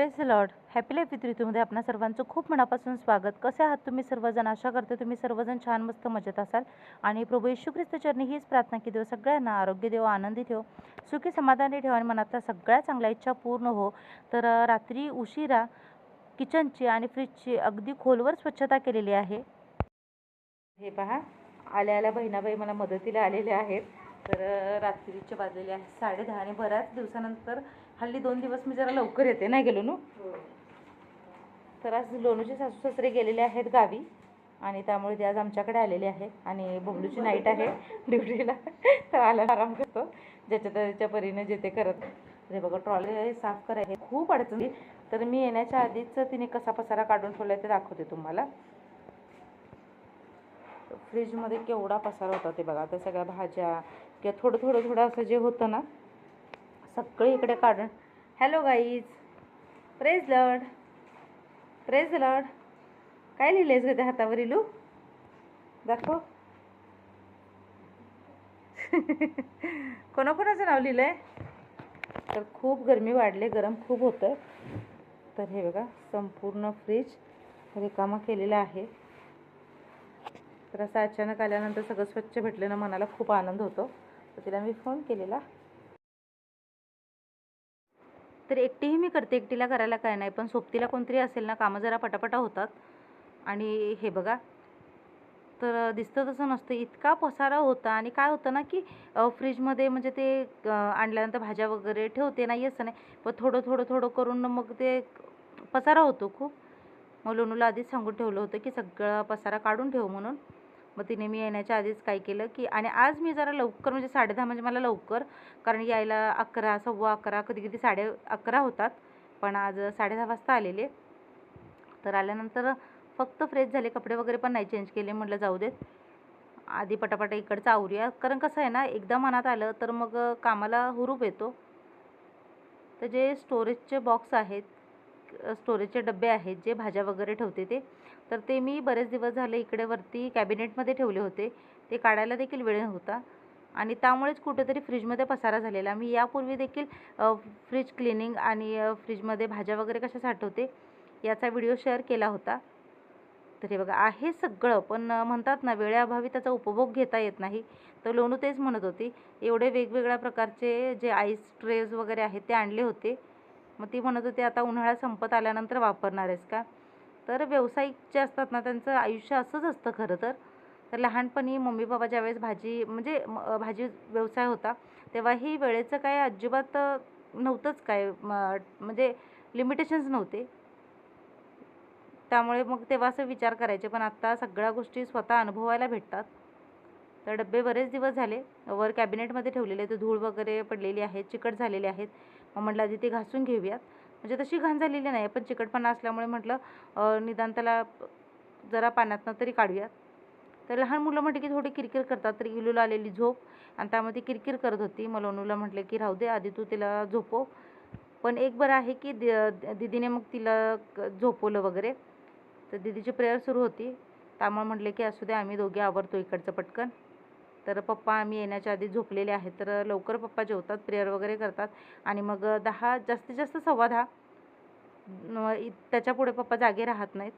Praise the Lord. Happy life with ऋतूमध्ये आपणा सर्वांचं खूप मनापासून स्वागत. कसे आहात तुम्ही सर्वजण? आशा करते तुम्ही सर्वजण छान मस्त मजेत असाल. आणि प्रभू येशू ख्रिस्त चरणी हीच प्रार्थना की देव सगळ्यांना आरोग्य देव, आनंदी ठेव, सुखी समाधानी ठेव आणि मनातल्या सगळ्या चांगल्या इच्छा पूर्ण हो. तर रात्री उशिरा किचनची आणि फ्रीजची अगदी खोलवर स्वच्छता केलेली आहे. हे पहा, आल्या आल्या बहिणाबाई मला मदतीला आलेल्या आहेत. तर रात्रीचे वाजलेले आहेत 10:30 आणि बऱ्याच दिवसानंतर हल्ली 2 दिवस मी जरा लवकर येते, नाही गेलो ना. तर आज लोणूचे सासू सासरे गेलेले आहेत गावी आणि त्यामुळे ते आज आमच्याकडे आलेले आहेत. आणि बबलूची नाईट आहे ड्युटीला, तर आला आराम करतो ज्याच्या त्याच्या परीने जे ते करत. हे बघा, ट्रॉली साफ करायचे खूप अडचणी. तर मी येण्याच्या आधीच तिने कसा पसारा काढून ठेवला ते दाखवते तुम्हाला. फ्रीजमध्ये केवढा पसारा होता ते बघा. त्या सगळ्या भाज्या किंवा थोडं असं जे होतं ना, सगळे इकडे काढून. Hello guys, praise Lord, praise Lord. काय लिहिलेस ग त्या हातावर इलू? दाखव. कोणाकोणाचं नाव लिहिलंय? तर खूप गरमी वाढले, गरम खूप होतं. तर हे बघा, संपूर्ण फ्रीज रिकामा केलेला आहे. तर असं अचानक आल्यानंतर सगळं स्वच्छ भेटलं ना, मनाला खूप आनंद होतो. तर तिला मी फोन केलेला. तर एकटीही मी करते, एकटीला करायला काय नाही, पण सोबतीला कोणतरी असेल ना, कामं जरा पटापटा होतात. आणि हे बघा, तर दिसतं तसं नसतं, इतका पसारा होता. आणि काय होतं ना की फ्रीजमध्ये म्हणजे ते आणल्यानंतर भाज्या वगैरे ठेवते, नाही असं नाही, पण थोडं करून मग ते पसारा होतो खूप. मग लोणूला आधीच सांगून ठेवलं होतं की सगळा पसारा काढून ठेव म्हणून. मग तिने मी येण्याच्या आधीच काय केलं की, आणि आज मी जरा लवकर, म्हणजे 10:30 म्हणजे मला लवकर, कारण यायला 11, 11:15, कधी कधी 11:30 होतात, पण आज 10:30 वाजता आलेले. तर आल्यानंतर फक्त फ्रेश झाले, कपडे वगैरे पण नाही चेंज केले. म्हटलं जाऊ देत, आधी पटापटा इकडचं आवरूया, कारण कसं आहे ना, एकदा मनात आलं तर मग कामाला हुरूप येतो. तर जे स्टोरेजचे बॉक्स आहेत, स्टोरेजचे डबे आहेत, जे भाज्या वगैरे ठेवते ते, तर ते मी बरेच दिवस झाले इकडे वरती कॅबिनेटमध्ये ठेवले होते. ते काढायला देखील वेळ नव्हता आणि त्यामुळेच कुठेतरी फ्रीजमध्ये पसारा झालेला. मी यापूर्वी देखील फ्रीज क्लिनिंग आणि फ्रीजमध्ये भाज्या वगैरे कशा साठवते याचा व्हिडिओ शेअर केला होता. तर हे बघा, आहे सगळं, पण म्हणतात ना, वेळेअभावी त्याचा उपभोग घेता येत नाही. तर लोणू तेच म्हणत होती, एवढे वेगवेगळ्या प्रकारचे जे आईस ट्रेज वगैरे आहेत ते आणले होते. मग ती म्हणत होती, आता उन्हाळा संपत आल्यानंतर वापरणार आहेस का? तर व्यावसायिक जे असतात ना, त्यांचं आयुष्य असंच असतं खरं तर. तर लहानपणी मम्मी पप्पा ज्यावेळेस म्हणजे भाजी व्यवसाय होता, तेव्हाही वेळेचं काय अजिबात नव्हतंच, काय म्हणजे लिमिटेशन्स नव्हते. त्यामुळे मग तेव्हा असं विचार करायचे, पण आता सगळ्या गोष्टी स्वतः अनुभवायला भेटतात. तर डबे बरेच दिवस झाले वर कॅबिनेटमध्ये ठेवलेले, तर धूळ वगैरे पडलेली आहे, चिकट झालेले आहेत. मग म्हटलं आधी ते घासून घेऊयात. म्हणजे तशी घाण झालेली नाही, पण चिकटपणा असल्यामुळे म्हटलं निदान त्याला जरा पाण्यातनं तरी काढूयात. तर लहान मुलं म्हटली की थोडी किरकिर करतात. तर इलूला आलेली झोप आणि त्यामध्ये किरकिर करत होती. मग लोणूला म्हटलं की राहू दे, आधी तू तिला झोपव. पण एक बरं आहे की दीदीने मग तिला झोपवलं वगैरे. तर दीदीची प्रेयर सुरू होती, त्यामुळे म्हटले की असू दे, आम्ही दोघे आवरतो इकडचं पटकन. तर पप्पा आम्ही येण्याच्या आधी झोपलेले आहेत. तर लवकर पप्पा जेवतात, प्रेयर वगैरे करतात आणि मग 10, जास्तीत जास्त 10:15, त्याच्यापुढे पप्पा जागे राहत नाहीत.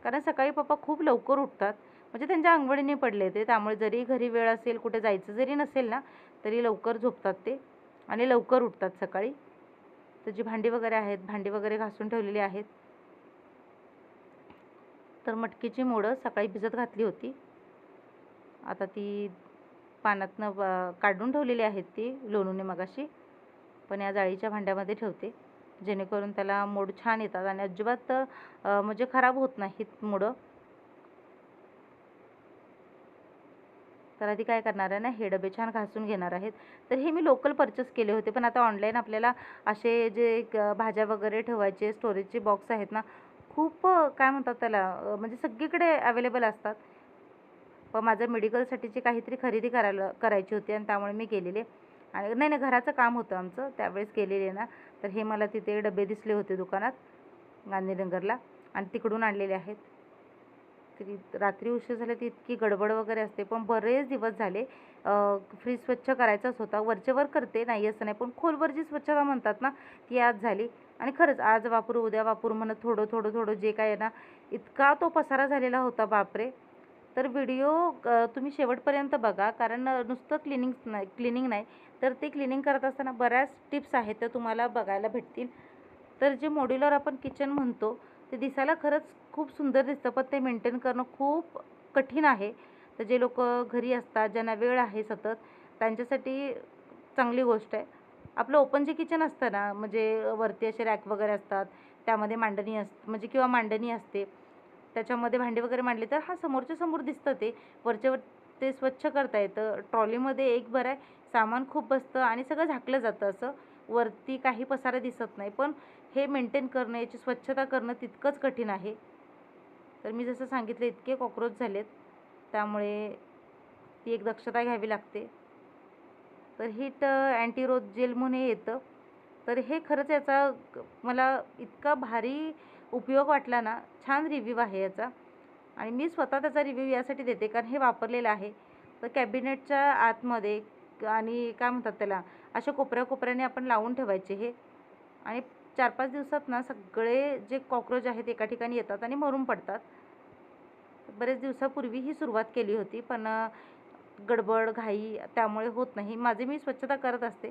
कारण सकाळी पप्पा खूप लवकर उठतात, म्हणजे त्यांच्या अंगवळीने पडले ते. त्यामुळे जरी घरी वेळ असेल, कुठे जायचं जरी नसेल ना, तरी लवकर झोपतात ते आणि लवकर उठतात सकाळी. तर जी भांडी वगैरे आहेत, भांडी वगैरे घासून ठेवलेली आहेत. तर मटकीची मोडं सकाळी भिजत घातली होती, आता ती पाण्यातनं काढून ठेवलेली आहेत ती लोणूने मगाशी. पण या जाळीच्या भांड्यामध्ये ठेवते, जेणेकरून त्याला मोड छान येतात आणि अजिबात म्हणजे खराब होत नाहीत मोडं. तर आधी काय करणार आहे ना, हे डबे छान घासून घेणार आहेत. तर हे मी लोकल परचेस केले होते, पण आता ऑनलाईन आपल्याला असे जे भाज्या वगैरे ठेवायचे स्टोरेजचे बॉक्स आहेत ना, खूप काय म्हणतात त्याला, म्हणजे सगळीकडे अवेलेबल असतात. पण माझं मेडिकलसाठीची काहीतरी खरेदी करायची होती आणि त्यामुळे मी गेलेले. आणि नाही, घराचं काम होतं आमचं, त्यावेळेस गेलेले ना. तर हे मला तिथे डबे दिसले होते दुकानात गांधीनगरला आणि तिकडून आणलेले आहेत. तरी रात्री उशीर झाले ती इतकी गडबड वगैरे असते, पण बरेच दिवस झाले फ्रीज स्वच्छ करायचाच होता. वरचेवर करते, नाही असं नाही, पण खोलवर जी स्वच्छता म्हणतात ना, ती आज झाली. आणि खरंच आज वापरू उद्या वापरू म्हणत थोडं थोडं थोडं जे काय आहे ना, इतका तो पसारा झालेला होता बापरे. तर व्हिडिओ तुम्ही शेवटपर्यंत बघा, कारण नुसतं क्लिनिंग नाही तर ते क्लिनिंग करत असताना बऱ्याच टिप्स आहेत त्या तुम्हाला बघायला भेटतील. तर जे मॉड्युलर आपण किचन म्हणतो ते दिसायला खरंच खूप सुंदर दिसतं, पण ते मेंटेन करणं खूप कठीण आहे. तर जे लोक घरी असतात, ज्यांना वेळ आहे सतत, त्यांच्यासाठी चांगली गोष्ट आहे. आपलं ओपन जे किचन असतं ना, म्हणजे वरती असे रॅक वगैरे असतात, त्यामध्ये मांडणी म्हणजे किंवा मांडणी असते, त्याच्यामध्ये भांडी वगैरे मांडली तर हा समोरच्या समोर दिसतं, ते वरच्यावर ते स्वच्छ करता येतं. ट्रॉलीमध्ये एक बरं आहे, सामान खूप बसतं आणि सगळं झाकलं जातं, असं वरती काही पसारा दिसत नाही. पण हे मेंटेन करणं, याची स्वच्छता करणं तितकंच कठीण आहे. तर मी जसं सांगितलं इतके कॉक्रोच झालेत, त्यामुळे ती एक दक्षता घ्यावी लागते. तर हीट अँटी रोज जेल म्हणून हे येतं. तर हे खरंच याचा मला इतका भारी उपयोग वाटला ना, छान रिव्ह्यू आहे याचा. आणि मी स्वतः त्याचा रिव्ह्यू यासाठी देते कारण हे वापरलेलं आहे. तर कॅबिनेटच्या आतमध्ये आणि काय म्हणतात त्याला, अशा कोपऱ्याने आपण लावून ठेवायचे हे. आणि 4-5 दिवसात ना सगळे जे कॉक्रोच आहेत एका ठिकाणी येतात आणि मरून पडतात. बरेच दिवसापूर्वी ही सुरुवात केली होती, पण गडबड घाई त्यामुळे होत नाही. माझी मी स्वच्छता करत असते,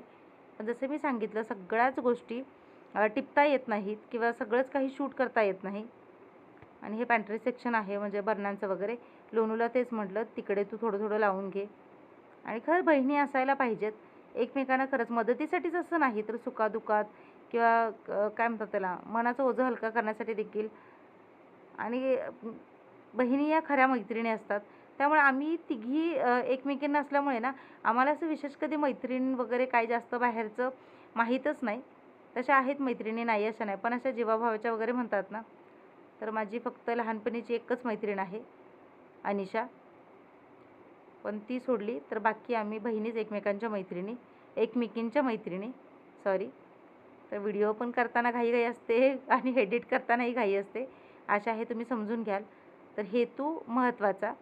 पण जसं मी सांगितलं सगळ्याच गोष्टी टिपता येत नाहीत किंवा सगळंच काही शूट करता येत नाही. आणि हे पॅन्ट्री सेक्शन आहे म्हणजे बर्नांचं वगैरे. लोणूला तेच म्हटलं, तिकडे तू थोडं थोडं लावून घे. आणि खरं बहिणी असायला पाहिजेत एकमेकांना, खरंच मदतीसाठीच असं नाही तर सुखादुखात किंवा काय म्हणतात त्याला, मनाचं ओझं हलका करण्यासाठी देखील. आणि बहिणी या खऱ्या मैत्रिणी असतात. त्यामुळे आम्ही तिघी एकमेकींना असल्यामुळे ना, आम्हाला असं विशेष कधी मैत्रीण वगैरे काय जास्त बाहेरचं माहीतच नाही. तशा आहेत मैत्रिणी, नाही अशा नाही, पण अशा जीवाभावाच्या वगैरे म्हणतात ना, तर माझी फक्त लहानपणीची एकच मैत्रीण आहे, अनिशा. पण ती सोडली तर बाकी आम्ही बहिणीच एकमेकींच्या मैत्रिणी. सॉरी. तर व्हिडिओ पण करताना घाई असते आणि एडिट करतानाही घाई असते. आशा आहे तुम्ही समजून घ्याल. तर हेतू महत्त्वाचा,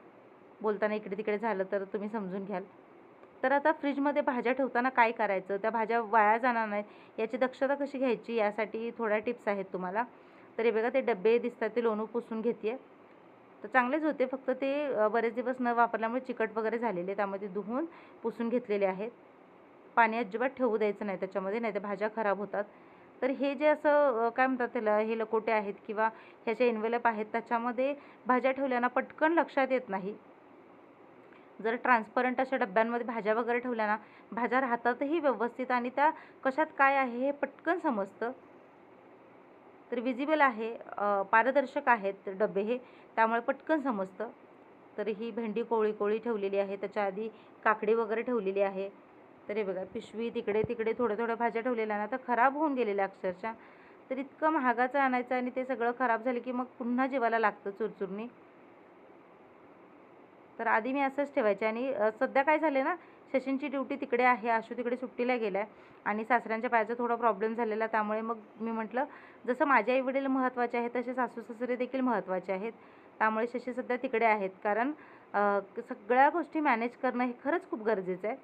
बोलताना इकडे तिकडे झालं तर तुम्ही समजून घ्याल. तर आता फ्रीजमध्ये भाज्या ठेवताना काय करायचं, त्या भाज्या वाया जाणार नाहीत याची दक्षता कशी घ्यायची, यासाठी थोड्या टिप्स आहेत तुम्हाला. तर हे बघा, ते डबे दिसतात ते लोणू पुसून घेते आहे. तर चांगलेच होते, फक्त ते बरेच दिवस न वापरल्यामुळे चिकट वगैरे झालेले, त्यामध्ये धुवून पुसून घेतलेले आहेत. पाणी अजिबात ठेवू द्यायचं नाही त्याच्यामध्ये, नाही तर भाज्या खराब होतात. तर हे जे असं काय म्हणतात त्याला, हे लकोटे आहेत किंवा ह्याचे एन्व्हलप आहेत, त्याच्यामध्ये भाज्या ठेवल्याना पटकन लक्षात येत नाही. जर ट्रान्सपरंट अशा डब्यांमध्ये भाज्या वगैरे ठेवल्या ना, भाज्या राहतातही व्यवस्थित आणि त्या कशात काय आहे हे पटकन समजतं. तर विजिबल आहे, पारदर्शक आहेत डबे हे, त्यामुळे पटकन समजतं. तर ही भेंडी कोवळी ठेवलेली आहे, त्याच्या आधी काकडी वगैरे ठेवलेली आहे. तर हे बघा, पिशवी तिकडे तिकडे थोड्या भाज्या ठेवलेल्या ना, तर खराब होऊन गेलेल्या अक्षरशः. तर इतकं महागाचं आणायचं आणि ते सगळं खराब झालं की मग पुन्हा जीवाला लागतं चुरचुरणी. तर आधी मी असंच ठेवायचे. आणि सध्या काय झालं ना, शशींची ड्युटी तिकडे आहे, आशू तिकडे सुट्टीला गेला आहे आणि सासऱ्यांच्या पायाचा थोडा प्रॉब्लेम झालेला, त्यामुळे मग मी म्हटलं जसं माझे आईवडील महत्त्वाचे आहेत तसे सासू सासरे देखील महत्त्वाचे आहेत. त्यामुळे शशी सध्या तिकडे आहेत, कारण सगळ्या गोष्टी मॅनेज करणं हे खरंच खूप गरजेचं आहे.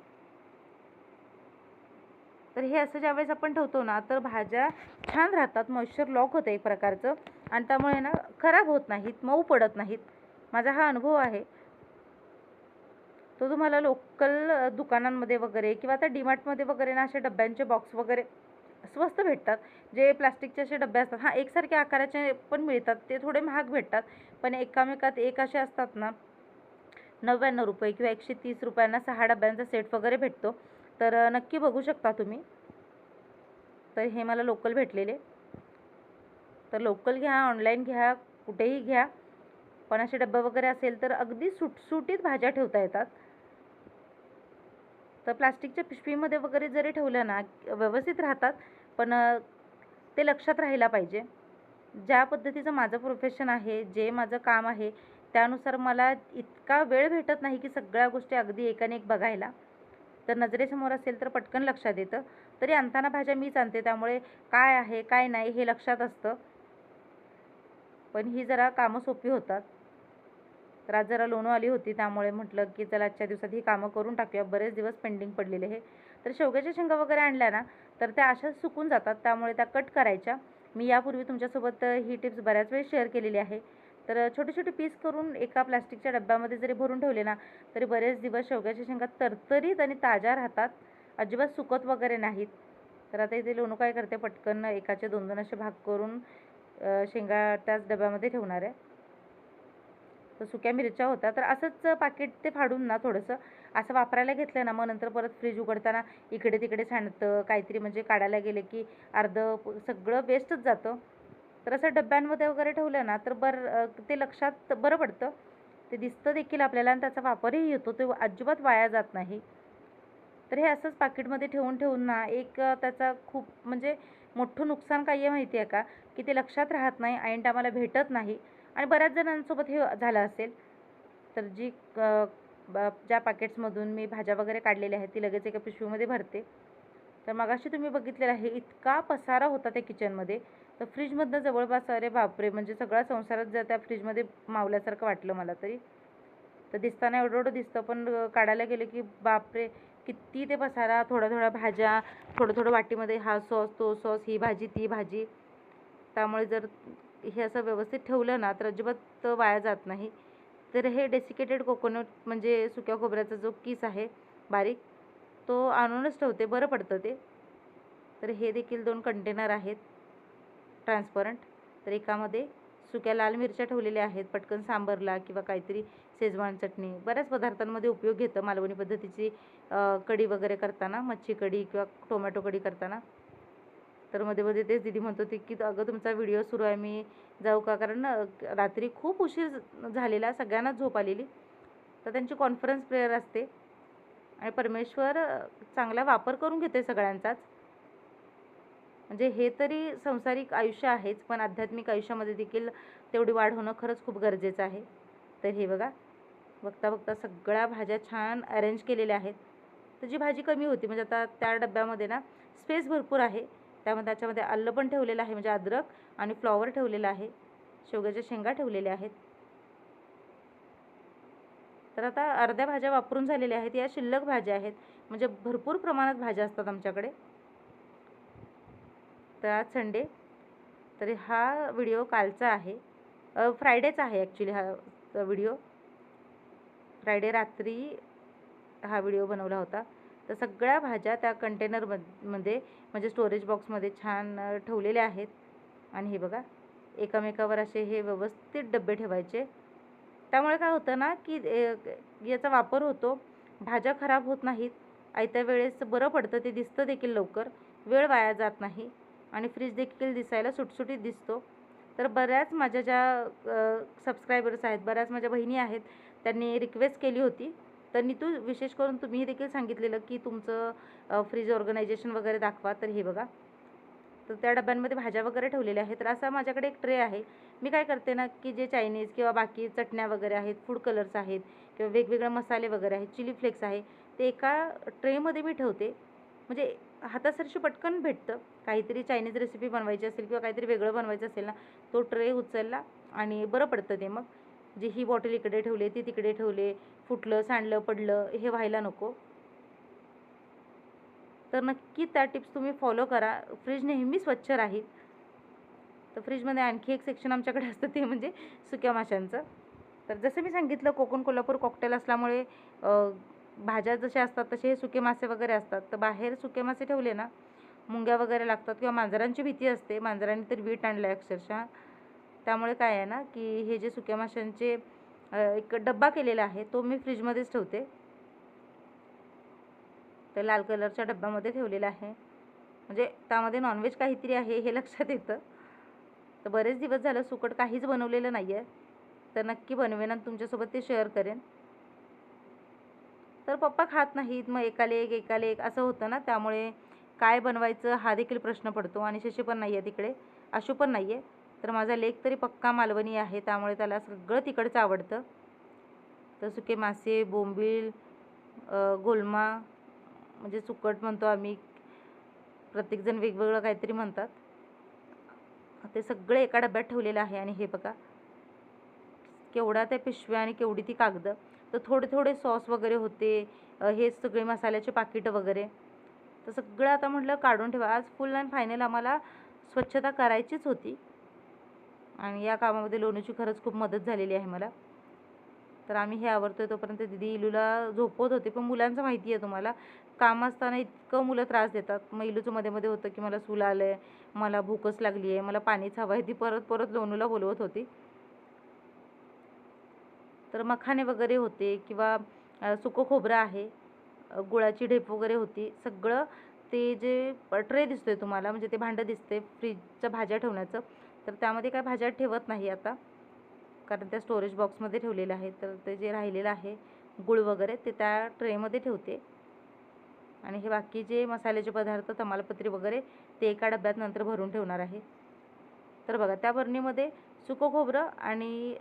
तर हे असं ज्यावेळेस आपण ठेवतो ना, तर भाज्या छान राहतात, मॉइश्चर लॉक होतं एक प्रकारचं, आणि त्यामुळे ना खराब होत नाहीत, मऊ पडत नाहीत. माझा हा अनुभव आहे. तो तुम्हाला लोकल दुकानांमध्ये वगैरे किंवा आता डीमार्टमध्ये वगैरे ना, असे डब्यांचे बॉक्स वगैरे स्वस्त भेटतात. जे प्लास्टिकचे असे डबे असतात, हां एकसारख्या आकाराचे पण मिळतात, ते थोडे महाग भेटतात. पण एकामेकात एक असे असतात ना, 99 रुपये किंवा 130 रुपयांना 6 डब्यांचा सेट वगैरे भेटतो. तर नक्की बघू शकता तुम्ही. तर हे मला लोकल भेटलेले. तर लोकल घ्या, ऑनलाईन घ्या, कुठेही घ्या, पण असे डब्बे वगैरे असेल तर अगदी सुटसुटीत भाज्या ठेवता येतात. तर प्लास्टिकच्या पिशवीमध्ये वगैरे जरी ठेवलं ना, व्यवस्थित राहतात, पण ते लक्षात राहायला पाहिजे. ज्या पद्धतीचं माझं प्रोफेशन आहे, जे माझं काम आहे, त्यानुसार मला इतका वेळ भेटत नाही की सगळ्या गोष्टी अगदी एकाने एक बघायला. तर नजरेसमोर असेल तर पटकन लक्षात येतं. तरी आणताना भाज्या मीच आणते, त्यामुळे काय आहे काय नाही हे लक्षात असतं. पण ही जरा कामं सोपी होतात. तर आज जरा लोणू आली होती, त्यामुळे म्हटलं की चला आजच्या दिवसात ही कामं करून टाकूया, बरेच दिवस पेंडिंग पडलेले हे. तर शेवग्याच्या शेंगा वगैरे आणल्या ना, तर त्या अशाच सुकून जातात, त्यामुळे त्या कट करायच्या. मी यापूर्वी तुमच्यासोबत ही टिप्स बऱ्याच वेळेस शेअर केलेली आहे. तर छोटे छोटे पीस करून एका प्लास्टिकच्या डब्यामध्ये जरी भरून ठेवले ना, तरी बरेच दिवस शेवग्याच्या शेंगा तरतरीत आणि ताज्या राहतात, अजिबात सुकत वगैरे नाहीत. तर आता इथे लोणू काय करते, पटकन एकाचे 2-2 असे भाग करून शेंगा त्याच डब्यामध्ये ठेवणार आहे. तर सुक्या मिरच्या होत्या, तर असंच पाकीट ते फाडून ना थोडंसं असं वापरायला घेतलं ना, मग नंतर परत फ्रीज उघडताना इकडे तिकडे सांडतं काहीतरी, म्हणजे काढायला गेले की सगळं वेस्टच जातं. तर असं डब्यांमध्ये वगैरे ठेवलं ना, तर ते लक्षात बरं पडतं, ते दिसतं देखील आपल्याला आणि त्याचा वापरही होतो, ते अजिबात वाया जात नाही. तर हे असंच पाकीटमध्ये ठेवून ठेवून ना त्याचा खूप म्हणजे मोठं नुकसान काय आहे माहिती आहे का, की ते लक्षात राहत नाही, ऐन टायमाला भेटत नाही आणि बऱ्याच जणांसोबत हे झालं असेल. तर ज्या पॅकेट्समधून मी भाज्या वगैरे काढलेल्या आहेत, ती लगेच एका पिशवीमध्ये भरते. तर मगाशी तुम्ही बघितलेलं आहे, इतका पसारा होता त्या किचनमध्ये. तर फ्रीजमधनं जवळपास अरे बापरे! म्हणजे सगळा संसारच जर त्या फ्रीजमध्ये मावल्यासारखं वाटलं मला तरी. तर दिसताना एवढं-एवढं दिसतं, पण काढायला गेलं की बापरे! किती ते पसारा, थोड्या-थोड्या भाज्या, थोडं-थोडं वाटीमध्ये हा सॉस, तो सॉस, ही भाजी, ती भाजी. त्यामुळे जर हे असं व्यवस्थित ठेवलं ना, तर अजिबात वाया जात नाही. तर हे डेसिकेटेड कोकोनट म्हणजे सुक्या खोबऱ्याचा जो किस आहे बारीक, तो आणूनच ठेवते, बरं पडतं ते. तर हे देखील 2 कंटेनर आहेत ट्रान्सपरंट. तर एकामध्ये सुक्या लाल मिरच्या ठेवलेल्या आहेत, पटकन सांबरला किंवा काहीतरी शेजवान चटणी, बऱ्याच पदार्थांमध्ये उपयोग घेतं मालवणी पद्धतीची कढी वगैरे करताना, मच्छी कढी किंवा टोमॅटो कढी करताना. तर मध्ये-मध्ये तेच दीदी म्हणत होती, की "अगं तुमचा व्हिडिओ सुरू आहे, मी जाऊ का?" कारण रात्री खूप उशीर झालेला, सगळ्यांनाच झोप आलेली. तर त्यांची कॉन्फरन्स प्रेयर असते आणि परमेश्वर चांगला वापर करून घेतोय सगळ्यांचाच. म्हणजे हे तरी सांसारिक आयुष्य आहेच, पण आध्यात्मिक आयुष्यामध्ये देखील तेवढी वाढ होणं खरंच खूप गरजेचं आहे. तर हे बघा, बघता-बघता सगळ्या भाज्या छान अरेंज केलेल्या आहेत. तर जी भाजी कमी होती, म्हणजे आता त्या डब्यामध्ये ना स्पेस भरपूर आहे. त्याच्यामध्ये आलं पण ठेवलेलं आहे, म्हणजे अद्रक आणि फ्लॉवर ठेवलेलं आहे. शेवग्याच्या शेंगा ठेवलेल्या आहेत. तर आता अर्ध्या भाज्या वापरून झालेल्या आहेत. या शिल्लक भाज्या आहेत. म्हणजे भरपूर प्रमाणात भाज्या असतात आमच्याकडे. तर आज संडे. तर हा व्हिडिओ कालचा आहे. फ्रायडेचा आहे ॲक्च्युली हा व्हिडिओ. फ्रायडे रात्री हा व्हिडिओ बनवला होता. तर सगळ्या भाज्या त्या कंटेनरमध्ये म्हणजे स्टोरेज बॉक्समध्ये छान ठेवलेल्या आहेत. आणि हे बघा, एकामेकावर असे हे व्यवस्थित डब्बे ठेवायचे. त्यामुळे काय होतं ना, की याचा वापर होतो, भाज्या खराब होत नाहीत, आयत्या वेळेस बरं पडतं, ते दिसतं देखील लवकर, वेळ वाया जात नाही आणि फ्रीज देखील दिसायला सुटसुटीत दिसतो. तर बऱ्याच माझ्या ज्या सबस्क्रायबर्स आहेत, बऱ्याच माझ्या बहिणी आहेत, त्यांनी रिक्वेस्ट केली होती. तर नीतू, विशेष करून तुम्ही देखील सांगितलेलं, की तुमचं फ्रीज ऑर्गनायझेशन वगैरे दाखवा. तर हे बघा, तर त्या डब्यांमध्ये भाज्या वगैरे ठेवलेल्या आहेत. तर असा माझ्याकडे एक ट्रे आहे. मी काय करते ना, की जे चायनीज किंवा बाकी चटण्या वगैरे आहेत, फूड कलर्स आहेत किंवा वेगवेगळे मसाले वगैरे आहेत, चिली फ्लेक्स आहे, ते एका ट्रेमध्ये मी ठेवते. म्हणजे हातासरशी पटकन भेटतं. काहीतरी चायनीज रेसिपी बनवायची असेल किंवा काहीतरी वेगळं बनवायचं असेल ना, तो ट्रे उचलला आणि बरं पडतं ते मग. जे ही बॉटल इकडे ठेवले, ती तिकडे ठेवले, फुटलं, सांडलं, पडलं हे व्हायला नको. तर नक्की त्या टिप्स तुम्ही फॉलो करा. फ्रीज नेहमी स्वच्छ राहील. तर फ्रीजमध्ये आणखी एक सेक्शन आमच्याकडे असतं, ते म्हणजे सुक्या माशांचं. तर जसं मी सांगितलं, कोकण कोल्हापूर कॉकटेल असल्यामुळे भाज्या जशा असतात तसे हे सुके मासे वगैरे असतात. तर बाहेर सुके मासे ठेवले ना, मुंग्या वगैरे लागतात किंवा मांजरांची भीती असते. मांजरांनी तर वीट आणलं आहे अक्षरशः. त्यामुळे काय आहे ना, की हे जे सुक्या माशांचे एक डब्बा केलेला आहे, तो मी फ्रीजमध्येच ठेवते. तर लाल कलरच्या डब्यामध्ये ठेवलेला आहे. म्हणजे त्यामध्ये नॉनव्हेज काहीतरी आहे हे लक्षात येतं. तर बरेच दिवस झालं सुकट काहीच बनवलेलं नाही आहे. तर नक्की बनवेन आणि तुमच्यासोबत ते शेअर करेन. तर पप्पा खात नाहीत, मग एकाला एक, एकाला एक असं होतं ना, त्यामुळे काय बनवायचं हा देखील प्रश्न पडतो. आणि शशी पण नाही आहे तिकडे, आशू पण नाही आहे. तर माझा लेक तरी पक्का मालवणी आहे, त्यामुळे त्याला सगळं तिकडचं आवडतं. तर सुके मासे, बोंबील, गोलमा म्हणजे सुकट म्हणतो आम्ही, प्रत्येकजण वेगवेगळं काहीतरी म्हणतात. ते सगळे एका डब्यात ठेवलेलं आहे. आणि हे बघा, केवढा त्या पिशव्या आणि केवढी ती कागदं. तर थोडे थोडे सॉस वगैरे होते, हे सगळे मसाल्याचे पाकिटं वगैरे. तर सगळं आता म्हटलं काढून ठेवा. आज फुल अँड फायनल आम्हाला स्वच्छता करायचीच होती आणि या कामामध्ये लोणूची खरंच खूप मदत झालेली आहे मला. तर आम्ही हे आवरतोय तोपर्यंत दीदी इलूला झोपवत होते. पण मुलांचं माहिती आहे तुम्हाला, काम असताना इतकं मुलं त्रास देतात. मग इलूचं मध्ये मध्ये होतं की मला सूल आलं आहे, मला भूकच लागली आहे, मला पाणीच हवं आहे. ती परत परत लोणूला बोलवत होती. तर मखाणे वगैरे होते किंवा सुकं खोबरं आहे, गुळाची ढेप वगैरे होती. सगळं ते जे ट्रे दिसतोय तुम्हाला, म्हणजे ते भांडं दिसते फ्रीजच्या भाज्या ठेवण्याचं, तर त्यामध्ये काय भाज्या ठेवत नाही आता, कारण त्या स्टोरेज बॉक्समध्ये ठेवलेलं आहे. तर ते जे राहिलेलं आहे गुळ वगैरे ते त्या ट्रेमध्ये ठेवते. आणि हे बाकी जे मसाल्याचे पदार्थ तमालपत्री वगैरे ते एका डब्यात नंतर भरून ठेवणार आहे. तर बघा त्या बरणीमध्ये सुकं खोबरं आणि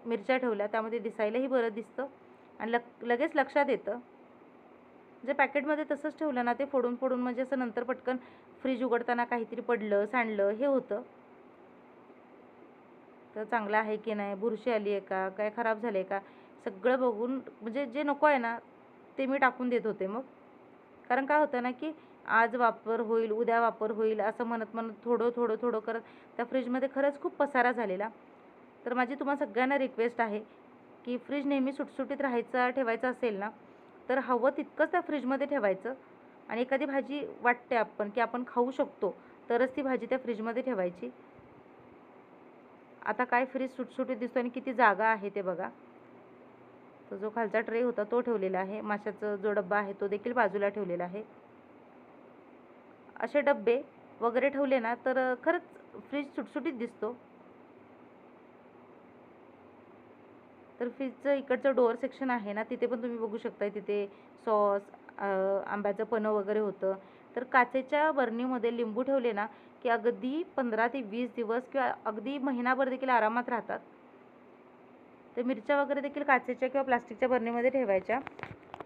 मिरच्या ठेवल्या, त्यामध्ये दिसायलाही बरं दिसतं आणि लगेच लक्षात येतं. जे पॅकेटमध्ये तसंच ठेवलं ना, ते फोडून फोडून म्हणजे असं नंतर पटकन फ्रीज उघडताना काहीतरी पडलं सांडलं हे होतं. तर चांगलं आहे की नाही, बुरशी आली आहे का, काय खराब झालं आहे का, सगळं बघून म्हणजे जे नको आहे ना ते मी टाकून देत होते मग. कारण काय होतं ना की आज वापर होईल, उद्या वापर होईल असं म्हणत म्हणत थोडं थोडं थोडं करत त्या फ्रीजमध्ये खरंच खूप पसारा झालेला. तर माझी तुम्हाला सगळ्यांना रिक्वेस्ट आहे की फ्रीज नेहमी सुटसुटीत ठेवायचं असेल ना, तर हवं तितकंच त्या फ्रीजमध्ये ठेवायचं. आणि एखादी भाजी वाटते आपण की आपण खाऊ शकतो तरच ती भाजी त्या फ्रीजमध्ये ठेवायची. आता काय फ्रीज सुटसुटीत दिसतो आणि किती जागा आहे ते बघा. तो जो खालचा ट्रे होता तो ठेवलेला आहे, माशाचा जो डब्बा आहे तो देखील बाजूला ठेवलेला आहे. असे डब्बे वगैरे ठेवले ना तर खरंच फ्रीज सुटसुटीत दिसतो. तर फ्रीजचं इकडचं डोअर सेक्शन आहे ना, तिथे पण तुम्ही बघू शकता, तिथे सॉस, आंब्याचं पन्हं वगैरे होतं. तर काचेच्या बरणीमध्ये लिंबू ठेवले ना की अगदी 15 ते 20 दिवस किंवा अगदी महिनाभर देखील आरामात राहतात. तर मिरच्या वगैरे देखील काचेच्या किंवा प्लास्टिकच्या बरणीमध्ये ठेवायच्या.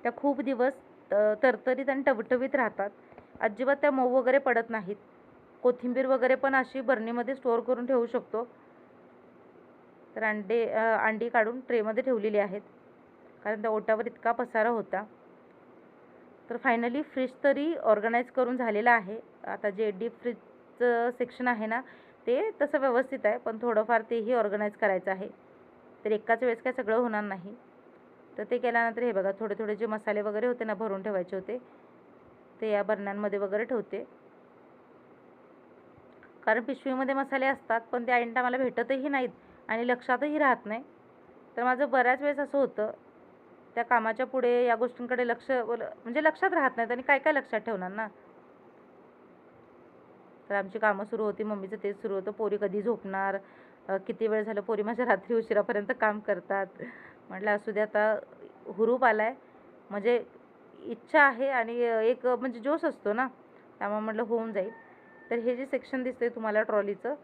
त्या खूप दिवस तरतरीत आणि टवटवीत राहतात. अजिबात त्या मऊ वगैरे पडत नाहीत. कोथिंबीर वगैरे पण अशी बरणीमध्ये स्टोअर करून ठेवू शकतो. तर अंडी काढून ट्रेमध्ये ठेवलेली आहेत, कारण त्या ओट्यावर इतका पसारा होता. तर फायनली फ्रीज तरी ऑर्गनाईज करून झालेलं आहे. आता जे डीप फ्रीजचं सेक्शन आहे ना ते तसं व्यवस्थित आहे, पण थोडंफार तेही ऑर्गनाईज करायचं आहे. तर एकाच वेळेस काय सगळं होणार नाही. तर ते केल्यानंतर हे बघा, थोडे थोडे जे मसाले वगैरे होते ना भरून ठेवायचे होते ते या बरण्यांमध्ये वगैरे ठेवते. कारण पिशवीमध्ये मसाले असतात पण ते ऐन टायमाला भेटतही नाहीत आणि लक्षातही राहत नाही. तर माझं बऱ्याच वेळेस असं होतं, त्या कामाच्या पुढे या गोष्टींकडे म्हणजे लक्षात राहत नाहीत आणि काय काय लक्षात ठेवणार ना. तर आमची कामं सुरू होती, मम्मीचं तेच सुरू होतं, पोरी कधी झोपणार, किती वेळ झालं पोरी माझ्या रात्री उशिरापर्यंत काम करतात. म्हटलं असू दे, आता हुरूप आलाय, म्हणजे इच्छा आहे आणि एक म्हणजे जोश असतो ना, त्यामुळे म्हटलं होऊन जाईल. तर हे जे सेक्शन दिसते तुम्हाला ट्रॉलीचं,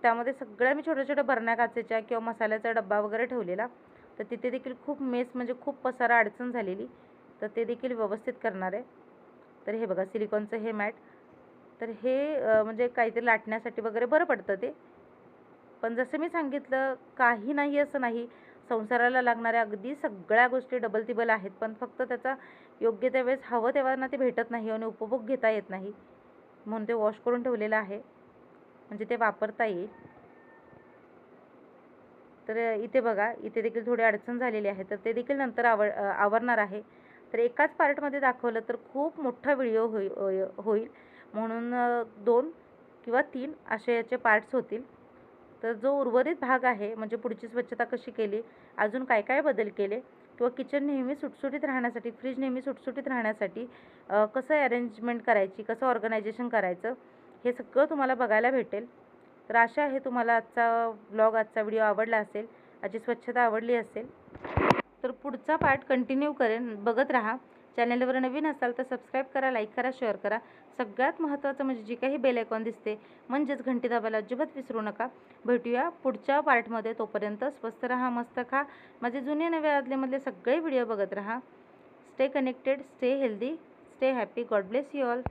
त्यामध्ये सगळ्या मी छोट्या छोट्या बरण्या काचेच्या किंवा मसाल्याचा डब्बा वगैरे ठेवलेला. तर तिथे देखील खूप मेस म्हणजे खूप पसारा अडचण झालेली, तर ते देखील व्यवस्थित करणार आहे. तर हे बघा सिलिकॉनचं हे मॅट, तर हे म्हणजे काहीतरी लाटण्यासाठी वगैरे बरं पडतं ते. पण जसं मी सांगितलं, काही नाही असं नाही, संसाराला लागणाऱ्या अगदी सगळ्या गोष्टी डबल तिबल आहेत, पण फक्त त्याचा योग्य त्या वेळेस हवं तेव्हा ना ते भेटत नाही आणि उपभोग घेता येत नाही. म्हणून ते वॉश करून ठेवलेलं आहे, म्हणजे ते वापरता येईल. तर इथे बघा, इथे देखील थोडी अडचण झालेली आहे, तर ते देखील नंतर आवरणार आहे. तर एकाच पार्टमध्ये दाखवलं तर खूप मोठा व्हिडिओ होईल, म्हणून 2 किंवा 3 असे याचे पार्ट्स होतील. तर जो उर्वरित भाग आहे, म्हणजे पुढची स्वच्छता कशी केली, अजून काय काय बदल केले, किंवा किचन नेहमी सुटसुटीत राहण्यासाठी, फ्रीज नेहमी सुटसुटीत राहण्यासाठी कसं अरेंजमेंट करायची, कसं ऑर्गनायझेशन करायचं, हे सगळं तुम्हाला बघायला भेटेल. तर आशा आहे तुम्हाला आजचा व्लॉग, आजचा व्हिडिओ आवडला असेल, आजची स्वच्छता आवडली असेल. तर पुढचा पार्ट कंटिन्यू करेन, बघत राहा. चॅनलवर नवीन असाल तर सबस्क्राईब करा, लाईक करा, शेअर करा. सगळ्यात महत्त्वाचं म्हणजे जी काही बेल आयकॉन दिसते म्हणजेच घंटी दाबायला अजिबात विसरू नका. भेटूया पुढच्या पार्टमध्ये. तोपर्यंत स्वस्त राहा, मस्त खा. माझे जुने नवे आदलेमधले सगळे व्हिडिओ बघत राहा. Stay connected, stay healthy, stay happy. God bless you all.